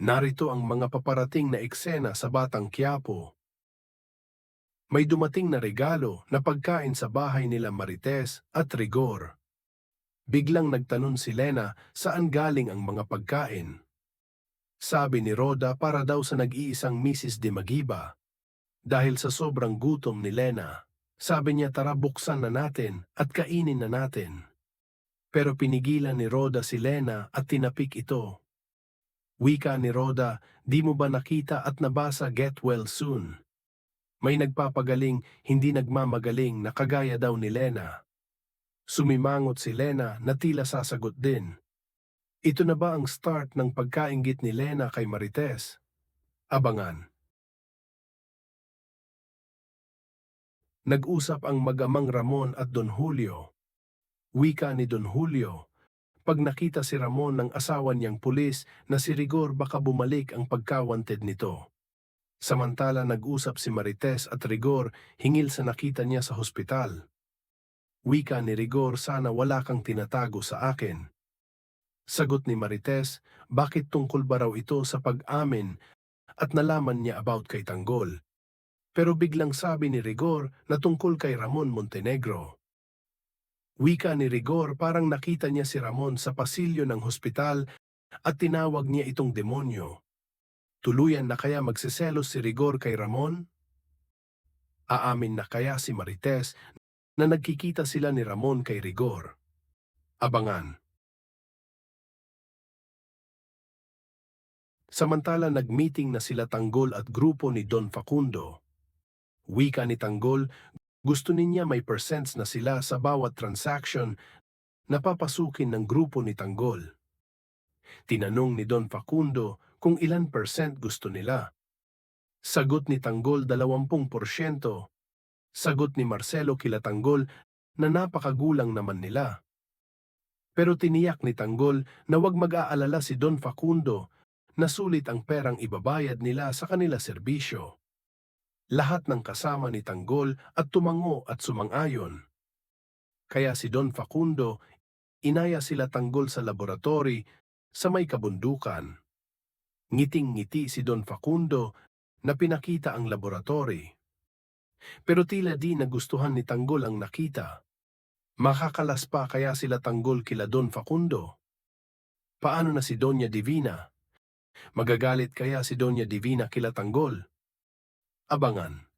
Narito ang mga paparating na eksena sa Batang Quiapo. May dumating na regalo na pagkain sa bahay nila Marites at Rigor. Biglang nagtanong si Lena saan galing ang mga pagkain. Sabi ni Roda para daw sa nag-iisang Mrs. de Magiba. Dahil sa sobrang gutom ni Lena, sabi niya tara buksan na natin at kainin na natin. Pero pinigilan ni Roda si Lena at tinapik ito. Wika ni Roda, di mo ba nakita at nabasa get well soon? May nagpapagaling, hindi nagmamagaling na kagaya daw ni Lena. Sumimangot si Lena na tila sasagot din. Ito na ba ang start ng pagkainggit ni Lena kay Marites? Abangan. Nag-usap ang mag-amang Ramon at Don Julio. Wika ni Don Julio, pag nakita si Ramon ng asawa niyang pulis na si Rigor baka bumalik ang pagka-wanted nito. Samantala nag-usap si Marites at Rigor hingil sa nakita niya sa hospital. Wika ni Rigor, sana wala kang tinatago sa akin. Sagot ni Marites, bakit tungkol ba raw ito sa pag-amin at nalaman niya about kay Tanggol. Pero biglang sabi ni Rigor na tungkol kay Ramon Montenegro. Wika ni Rigor, parang nakita niya si Ramon sa pasilyo ng hospital at tinawag niya itong demonyo. Tuluyan na kaya magsiselos si Rigor kay Ramon? Aamin na kaya si Marites na nagkikita sila ni Ramon kay Rigor? Abangan. Samantala nag-meeting na sila Tanggol at grupo ni Don Facundo. Wika ni Tanggol, gusto niya may percents na sila sa bawat transaction na papasukin ng grupo ni Tanggol. Tinanong ni Don Facundo kung ilan percent gusto nila. Sagot ni Tanggol 20%. Sagot ni Marcelo kila Tanggol na napakagulang naman nila. Pero tiniyak ni Tanggol na wag mag-aalala si Don Facundo na sulit ang perang ibabayad nila sa kanila serbisyo. Lahat ng kasama ni Tanggol at tumango at sumang-ayon. Kaya si Don Facundo, inaya sila Tanggol sa laboratory sa may kabundukan. Ngiting-ngiti si Don Facundo na pinakita ang laboratory. Pero tila di nagustuhan ni Tanggol ang nakita. Makakalas pa kaya sila Tanggol kila Don Facundo? Paano na si Doña Divina? Magagalit kaya si Doña Divina kila Tanggol? Abangan.